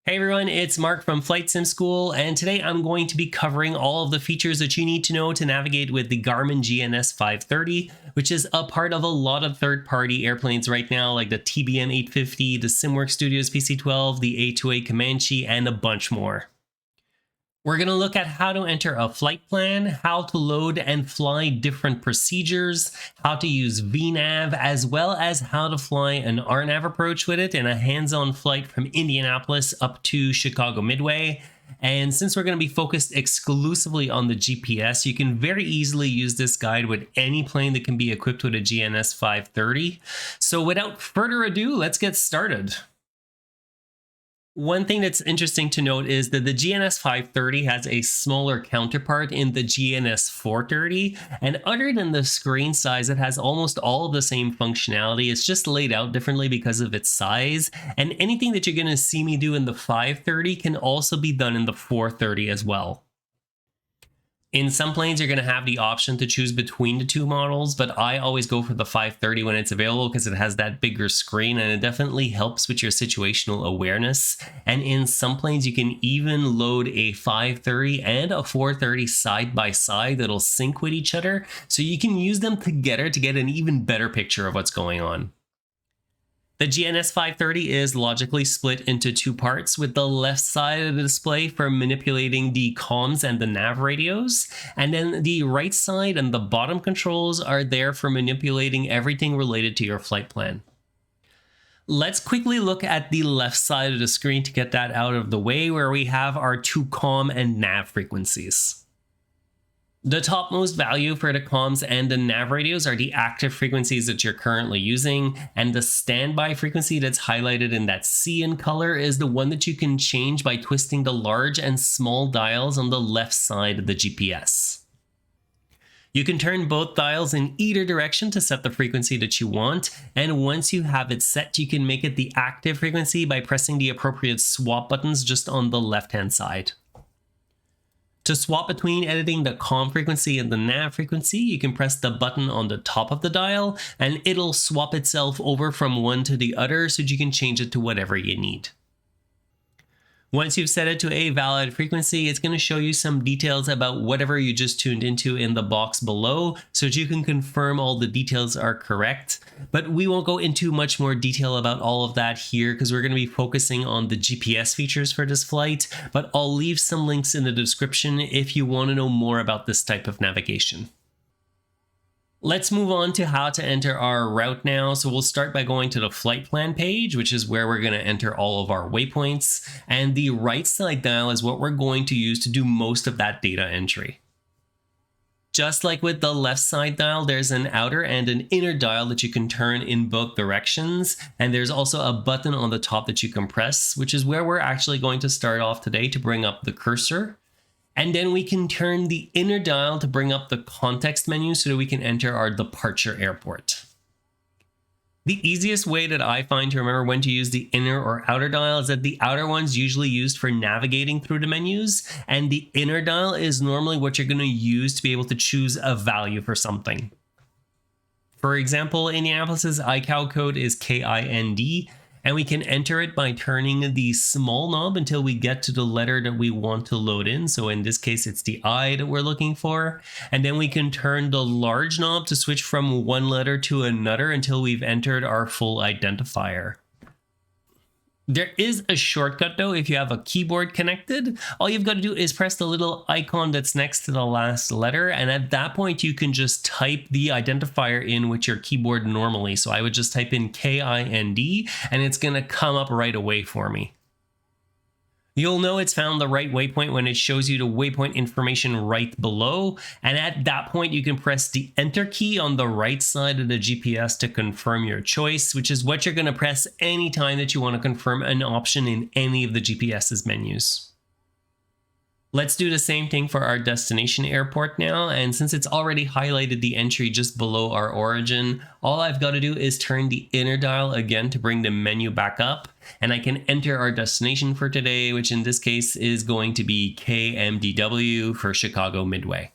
Hey everyone, it's Mark from Flight Sim School, and today I'm going to be covering all of the features that you need to know to navigate with the Garmin GNS530, which is a part of a lot of third-party airplanes right now, like the TBM 850, the SimWorks Studios PC-12, the A2A Comanche, and a bunch more. We're going to look at how to enter a flight plan, how to load and fly different procedures, how to use VNAV, as well as how to fly an RNAV approach with it in a hands-on flight from Indianapolis up to Chicago Midway. And since we're going to be focused exclusively on the GPS, you can very easily use this guide with any plane that can be equipped with a GNS530. So without further ado, let's get started. One thing that's interesting to note is that the GNS530 has a smaller counterpart in the GNS430, and other than the screen size, it has almost all of the same functionality. It's just laid out differently because of its size, and anything that you're going to see me do in the 530 can also be done in the 430 as well. In some planes, you're going to have the option to choose between the two models, but I always go for the 530 when it's available because it has that bigger screen and it definitely helps with your situational awareness. And in some planes, you can even load a 530 and a 430 side by side that'll sync with each other, so you can use them together to get an even better picture of what's going on. The GNS530 is logically split into two parts, with the left side of the display for manipulating the comms and the nav radios, and then the right side and the bottom controls are there for manipulating everything related to your flight plan. Let's quickly look at the left side of the screen to get that out of the way, where we have our two comm and nav frequencies. The topmost value for the comms and the nav radios are the active frequencies that you're currently using, and the standby frequency that's highlighted in that C in color is the one that you can change by twisting the large and small dials on the left side of the GPS. You can turn both dials in either direction to set the frequency that you want, and once you have it set, you can make it the active frequency by pressing the appropriate swap buttons just on the left-hand side. To swap between editing the comm frequency and the nav frequency, you can press the button on the top of the dial, and it'll swap itself over from one to the other so that you can change it to whatever you need. Once you've set it to a valid frequency, it's going to show you some details about whatever you just tuned into in the box below so that you can confirm all the details are correct. But we won't go into much more detail about all of that here because we're going to be focusing on the GPS features for this flight, but I'll leave some links in the description if you want to know more about this type of navigation. Let's move on to how to enter our route now. So we'll start by going to the flight plan page, which is where we're going to enter all of our waypoints. And the right side dial is what we're going to use to do most of that data entry. Just like with the left side dial, there's an outer and an inner dial that you can turn in both directions. And there's also a button on the top that you can press, which is where we're actually going to start off today to bring up the cursor. And then we can turn the inner dial to bring up the context menu so that we can enter our departure airport. The easiest way that I find to remember when to use the inner or outer dial is that the outer one's usually used for navigating through the menus, and the inner dial is normally what you're going to use to be able to choose a value for something. For example, Indianapolis's ICAO code is KIND, and we can enter it by turning the small knob until we get to the letter that we want to load in. So in this case, it's the I that we're looking for. And then we can turn the large knob to switch from one letter to another until we've entered our full identifier. There is a shortcut though if you have a keyboard connected. All you've got to do is press the little icon that's next to the last letter, and at that point you can just type the identifier in with your keyboard normally. So I would just type in KIND and it's going to come up right away for me. You'll know it's found the right waypoint when it shows you the waypoint information right below, and at that point you can press the enter key on the right side of the GPS to confirm your choice, which is what you're going to press anytime that you want to confirm an option in any of the GPS's menus. Let's do the same thing for our destination airport now, and since it's already highlighted the entry just below our origin, all I've got to do is turn the inner dial again to bring the menu back up, and I can enter our destination for today, which in this case is going to be KMDW for Chicago Midway.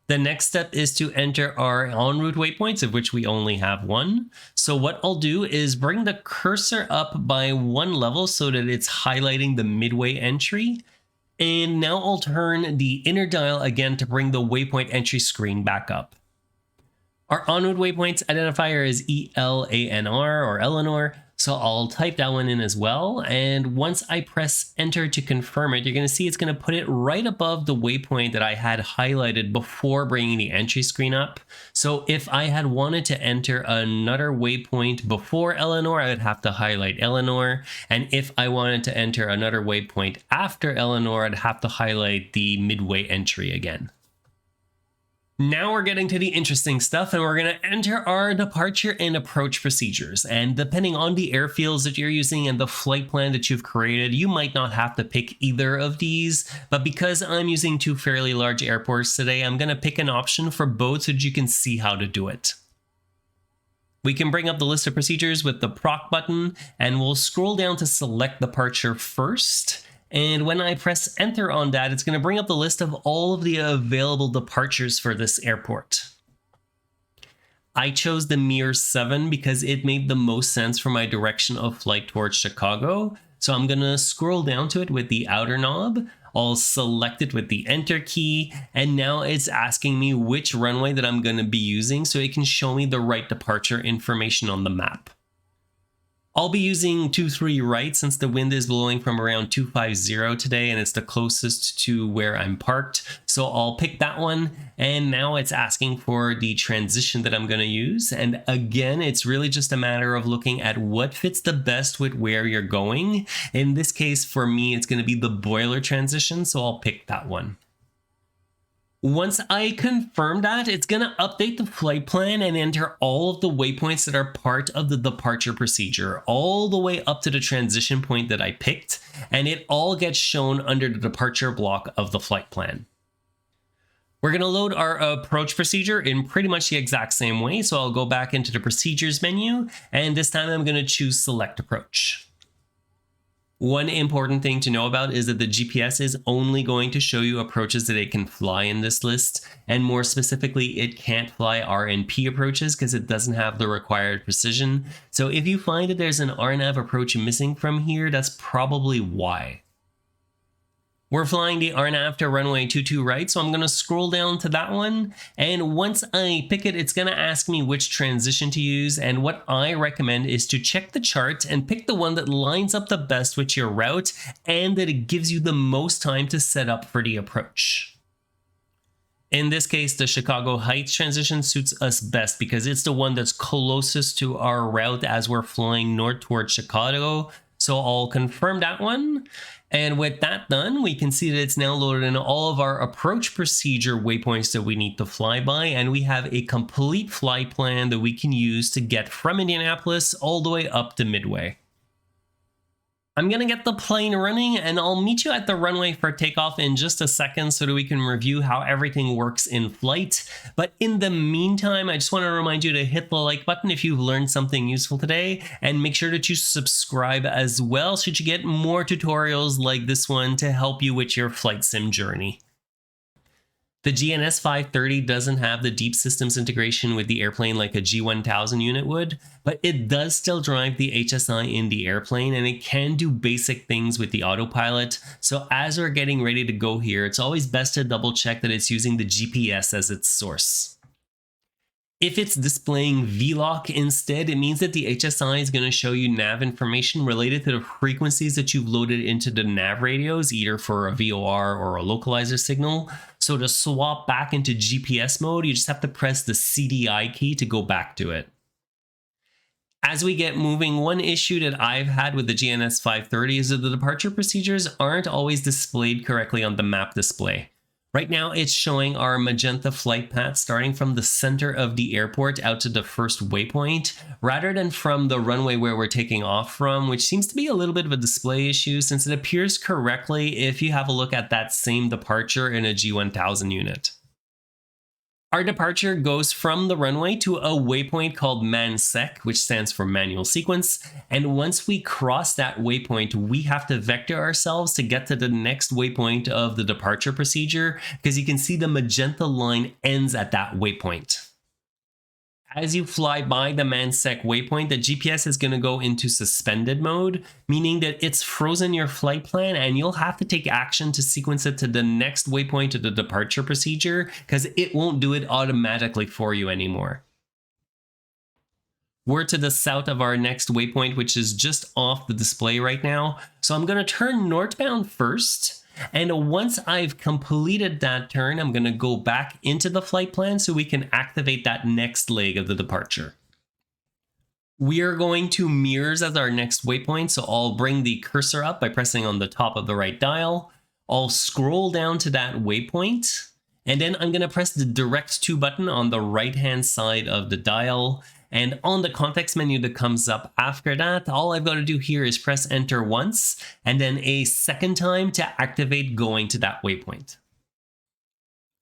The next step is to enter our en route waypoints, of which we only have one. So what I'll do is bring the cursor up by one level so that it's highlighting the midway entry. And now I'll turn the inner dial again to bring the waypoint entry screen back up. Our en route waypoints identifier is ELANR or Eleanor. So I'll type that one in as well. And once I press enter to confirm it, you're going to see it's going to put it right above the waypoint that I had highlighted before bringing the entry screen up. So if I had wanted to enter another waypoint before Eleanor, I would have to highlight Eleanor. And if I wanted to enter another waypoint after Eleanor, I'd have to highlight the midway entry again. Now we're getting to the interesting stuff, and we're going to enter our departure and approach procedures. And depending on the airfields that you're using and the flight plan that you've created, you might not have to pick either of these. But because I'm using two fairly large airports today, I'm going to pick an option for both so that you can see how to do it. We can bring up the list of procedures with the proc button, and we'll scroll down to select departure first. And when I press enter on that, it's going to bring up the list of all of the available departures for this airport. I chose the Mir 7 because it made the most sense for my direction of flight towards Chicago. So I'm going to scroll down to it with the outer knob. I'll select it with the enter key. And now it's asking me which runway that I'm going to be using so it can show me the right departure information on the map. I'll be using 23 right since the wind is blowing from around 250 today and it's the closest to where I'm parked. So I'll pick that one, and now it's asking for the transition that I'm going to use. And again, it's really just a matter of looking at what fits the best with where you're going. In this case, for me, it's going to be the boiler transition, so I'll pick that one. Once I confirm that, it's going to update the flight plan and enter all of the waypoints that are part of the departure procedure, all the way up to the transition point that I picked, and it all gets shown under the departure block of the flight plan. We're going to load our approach procedure in pretty much the exact same way, so I'll go back into the procedures menu, and this time I'm going to choose select approach. One important thing to know about is that the GPS is only going to show you approaches that it can fly in this list, and more specifically, it can't fly RNP approaches because it doesn't have the required precision. So if you find that there's an RNAV approach missing from here, that's probably why. We're flying the RNAV to runway 22 right, so I'm going to scroll down to that one. And once I pick it, it's going to ask me which transition to use. And what I recommend is to check the chart and pick the one that lines up the best with your route and that it gives you the most time to set up for the approach. In this case, the Chicago Heights transition suits us best because it's the one that's closest to our route as we're flying north towards Chicago. So I'll confirm that one. And with that done, we can see that it's now loaded in all of our approach procedure waypoints that we need to fly by, and we have a complete flight plan that we can use to get from Indianapolis all the way up to Midway. I'm going to get the plane running, and I'll meet you at the runway for takeoff in just a second so that we can review how everything works in flight. But in the meantime, I just want to remind you to hit the like button if you've learned something useful today, and make sure that you subscribe as well so that you get more tutorials like this one to help you with your flight sim journey. The GNS530 doesn't have the deep systems integration with the airplane like a G1000 unit would, but it does still drive the HSI in the airplane, and it can do basic things with the autopilot. So as we're getting ready to go here, it's always best to double check that it's using the GPS as its source. If it's displaying VLOC instead, it means that the HSI is going to show you nav information related to the frequencies that you've loaded into the nav radios, either for a VOR or a localizer signal. So to swap back into GPS mode, you just have to press the CDI key to go back to it. As we get moving, one issue that I've had with the GNS530 is that the departure procedures aren't always displayed correctly on the map display. Right now, it's showing our magenta flight path starting from the center of the airport out to the first waypoint, rather than from the runway where we're taking off from, which seems to be a little bit of a display issue since it appears correctly if you have a look at that same departure in a G1000 unit. Our departure goes from the runway to a waypoint called MAN SEQ, which stands for manual sequence. And once we cross that waypoint, we have to vector ourselves to get to the next waypoint of the departure procedure, because you can see the magenta line ends at that waypoint. As you fly by the MAN SEQ waypoint, the GPS is going to go into suspended mode, meaning that it's frozen your flight plan and you'll have to take action to sequence it to the next waypoint of the departure procedure, because it won't do it automatically for you anymore. We're to the south of our next waypoint, which is just off the display right now. So I'm going to turn northbound first. And once I've completed that turn, I'm going to go back into the flight plan so we can activate that next leg of the departure. We are going to mirrors as our next waypoint, so I'll bring the cursor up by pressing on the top of the right dial. I'll scroll down to that waypoint, and then I'm going to press the direct to button on the right-hand side of the dial. And on the context menu that comes up after that, all I've got to do here is press enter once and then a second time to activate going to that waypoint.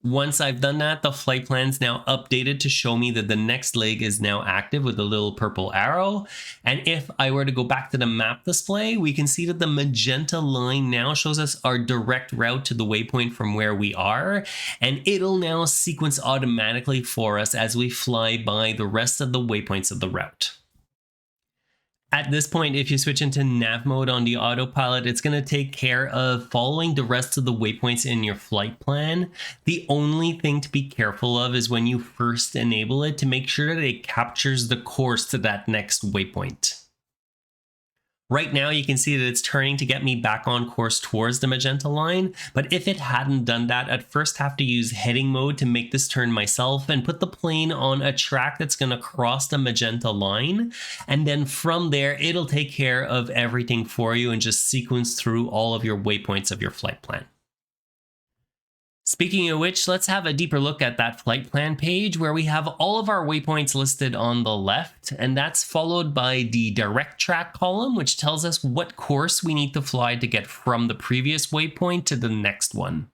Once I've done that, the flight plan's now updated to show me that the next leg is now active with a little purple arrow. And if I were to go back to the map display, we can see that the magenta line now shows us our direct route to the waypoint from where we are. And it'll now sequence automatically for us as we fly by the rest of the waypoints of the route. At this point, if you switch into nav mode on the autopilot, it's going to take care of following the rest of the waypoints in your flight plan. The only thing to be careful of is when you first enable it to make sure that it captures the course to that next waypoint. Right now, you can see that it's turning to get me back on course towards the magenta line, but if it hadn't done that, I'd first have to use heading mode to make this turn myself and put the plane on a track that's going to cross the magenta line, and then from there, it'll take care of everything for you and just sequence through all of your waypoints of your flight plan. Speaking of which, let's have a deeper look at that flight plan page where we have all of our waypoints listed on the left, and that's followed by the direct track column, which tells us what course we need to fly to get from the previous waypoint to the next one.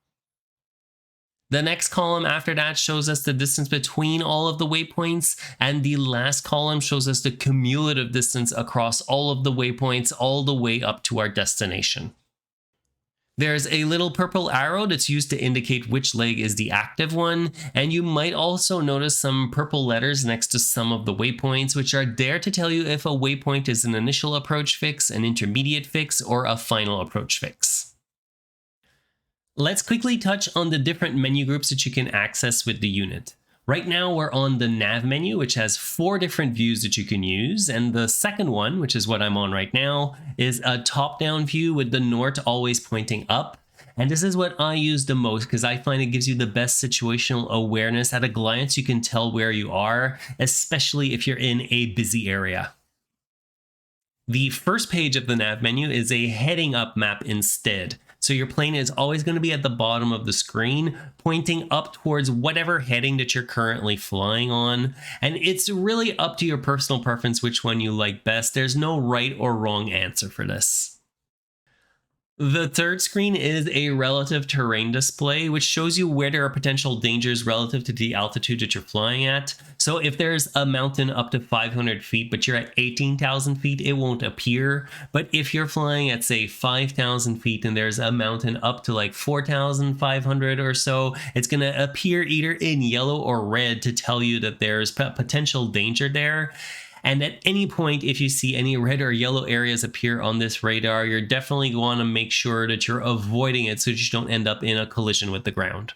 The next column after that shows us the distance between all of the waypoints, and the last column shows us the cumulative distance across all of the waypoints all the way up to our destination. There's a little purple arrow that's used to indicate which leg is the active one, and you might also notice some purple letters next to some of the waypoints, which are there to tell you if a waypoint is an initial approach fix, an intermediate fix, or a final approach fix. Let's quickly touch on the different menu groups that you can access with the unit. Right now we're on the nav menu, which has 4 different views that you can use, and the second one, which is what I'm on right now, is a top-down view with the north always pointing up. And this is what I use the most because I find it gives you the best situational awareness. At a glance, you can tell where you are, especially if you're in a busy area. The first page of the nav menu is a heading up map instead. So your plane is always going to be at the bottom of the screen, pointing up towards whatever heading that you're currently flying on. And it's really up to your personal preference which one you like best. There's no right or wrong answer for this. The third screen is a relative terrain display, which shows you where there are potential dangers relative to the altitude that you're flying at. So if there's a mountain up to 500 feet, but you're at 18,000 feet, it won't appear. But if you're flying at, say, 5,000 feet and there's a mountain up to like 4,500 or so, it's going to appear either in yellow or red to tell you that there's potential danger there. And at any point, if you see any red or yellow areas appear on this radar, you're definitely going to make sure that you're avoiding it so that you don't end up in a collision with the ground.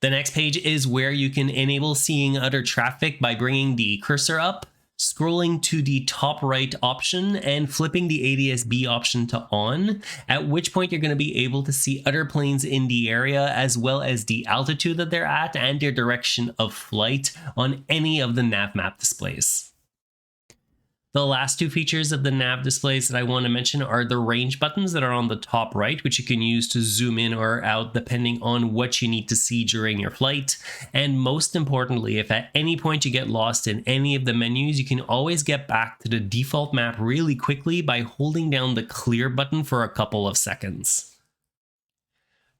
The next page is where you can enable seeing other traffic by bringing the cursor up, scrolling to the top right option, and flipping the ADS-B option to on, at which point you're going to be able to see other planes in the area as well as the altitude that they're at and their direction of flight on any of the nav map displays. The last 2 features of the nav displays that I want to mention are the range buttons that are on the top right, which you can use to zoom in or out depending on what you need to see during your flight. And most importantly, if at any point you get lost in any of the menus, you can always get back to the default map really quickly by holding down the clear button for a couple of seconds.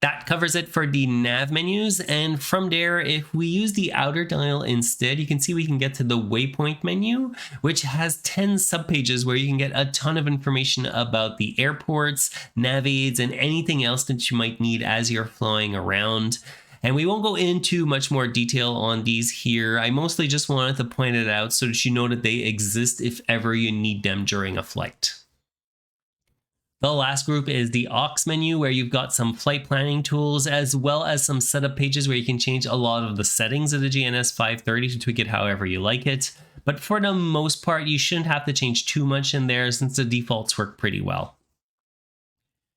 That covers it for the nav menus, and from there, if we use the outer dial instead, you can see we can get to the waypoint menu, which has 10 subpages where you can get a ton of information about the airports, nav aids, and anything else that you might need as you're flying around. And we won't go into much more detail on these here. I mostly just wanted to point it out so that you know that they exist if ever you need them during a flight. The last group is the AUX menu, where you've got some flight planning tools as well as some setup pages where you can change a lot of the settings of the GNS530 to tweak it however you like it. But for the most part, you shouldn't have to change too much in there since the defaults work pretty well.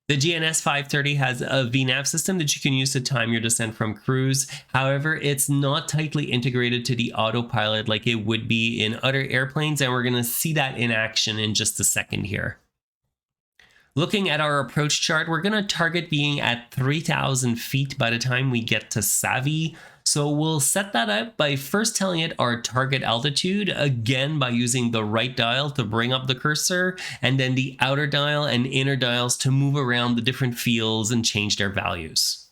The GNS530 has a VNAV system that you can use to time your descent from cruise. However, it's not tightly integrated to the autopilot like it would be in other airplanes, and we're going to see that in action in just a second here. Looking at our approach chart, we're going to target being at 3,000 feet by the time we get to Savvy. So we'll set that up by first telling it our target altitude, again by using the right dial to bring up the cursor, and then the outer dial and inner dials to move around the different fields and change their values.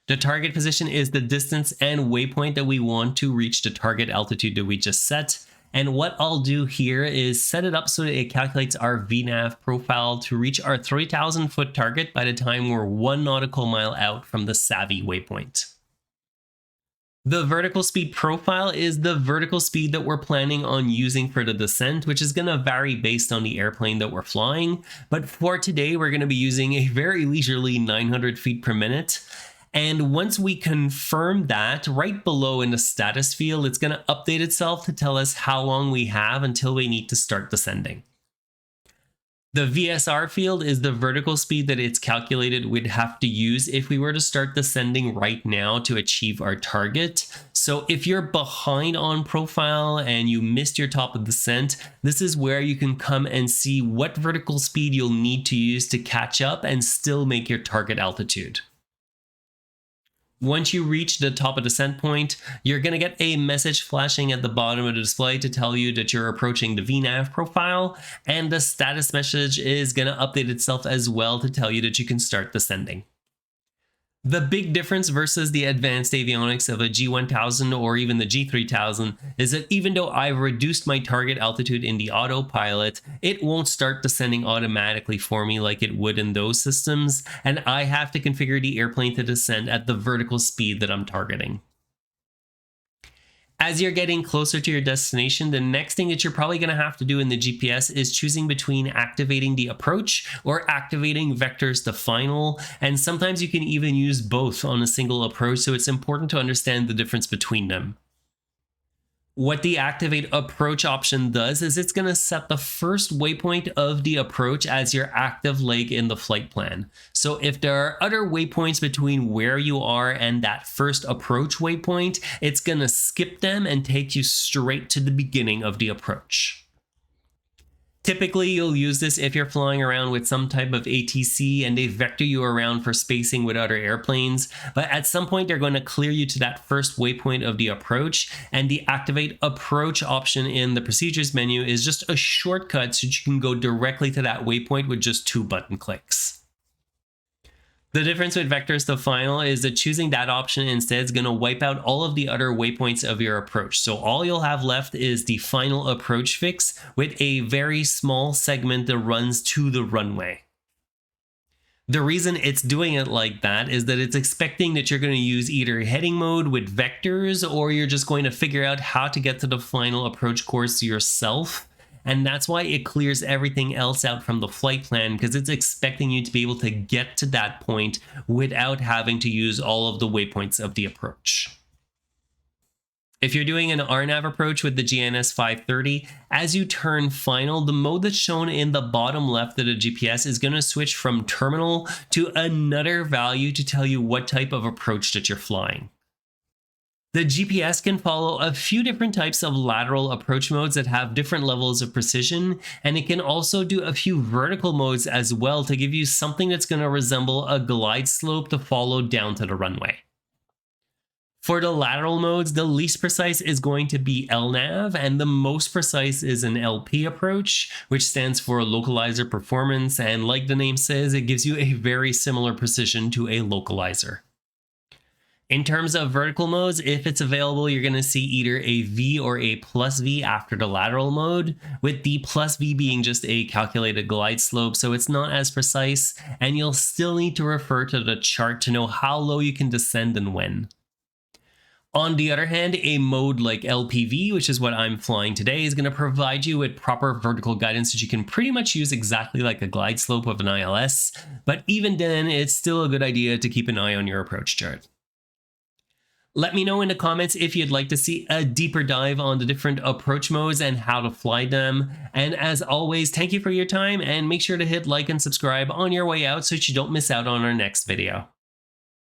The target position is the distance and waypoint that we want to reach the target altitude that we just set. And what I'll do here is set it up so that it calculates our VNAV profile to reach our 3,000 foot target by the time we're 1 nautical mile out from the Savvy waypoint. The vertical speed profile is the vertical speed that we're planning on using for the descent, which is going to vary based on the airplane that we're flying. But for today, we're going to be using a very leisurely 900 feet per minute. And once we confirm that, right below in the status field, it's going to update itself to tell us how long we have until we need to start descending. The VSR field is the vertical speed that it's calculated we'd have to use if we were to start descending right now to achieve our target. So if you're behind on profile and you missed your top of descent, this is where you can come and see what vertical speed you'll need to use to catch up and still make your target altitude. Once you reach the top of descent point, you're going to get a message flashing at the bottom of the display to tell you that you're approaching the VNAV profile, and the status message is going to update itself as well to tell you that you can start descending. The big difference versus the advanced avionics of a G1000 or even the G3000 is that even though I've reduced my target altitude in the autopilot, it won't start descending automatically for me like it would in those systems, and I have to configure the airplane to descend at the vertical speed that I'm targeting. As you're getting closer to your destination, the next thing that you're probably going to have to do in the GPS is choosing between activating the approach or activating vectors to final, and sometimes you can even use both on a single approach, so it's important to understand the difference between them. What the activate approach option does is it's going to set the first waypoint of the approach as your active leg in the flight plan. So if there are other waypoints between where you are and that first approach waypoint, it's going to skip them and take you straight to the beginning of the approach. Typically, you'll use this if you're flying around with some type of ATC and they vector you around for spacing with other airplanes, but at some point they're going to clear you to that first waypoint of the approach, and the activate approach option in the procedures menu is just a shortcut so that you can go directly to that waypoint with just 2 button clicks. The difference with vectors to final is that choosing that option instead is going to wipe out all of the other waypoints of your approach. So all you'll have left is the final approach fix with a very small segment that runs to the runway. The reason it's doing it like that is that it's expecting that you're going to use either heading mode with vectors, or you're just going to figure out how to get to the final approach course yourself. And that's why it clears everything else out from the flight plan, because it's expecting you to be able to get to that point without having to use all of the waypoints of the approach. If you're doing an RNAV approach with the GNS530, as you turn final, the mode that's shown in the bottom left of the GPS is going to switch from terminal to another value to tell you what type of approach that you're flying. The GPS can follow a few different types of lateral approach modes that have different levels of precision, and it can also do a few vertical modes as well to give you something that's going to resemble a glide slope to follow down to the runway. For the lateral modes, the least precise is going to be LNAV, and the most precise is an LP approach, which stands for localizer performance, and like the name says, it gives you a very similar precision to a localizer. In terms of vertical modes, if it's available, you're going to see either a V or a plus V after the lateral mode, with the plus V being just a calculated glide slope, so it's not as precise, and you'll still need to refer to the chart to know how low you can descend and when. On the other hand, a mode like LPV, which is what I'm flying today, is going to provide you with proper vertical guidance that you can pretty much use exactly like a glide slope of an ILS, but even then, it's still a good idea to keep an eye on your approach chart. Let me know in the comments if you'd like to see a deeper dive on the different approach modes and how to fly them. And as always, thank you for your time, and make sure to hit like and subscribe on your way out so that you don't miss out on our next video.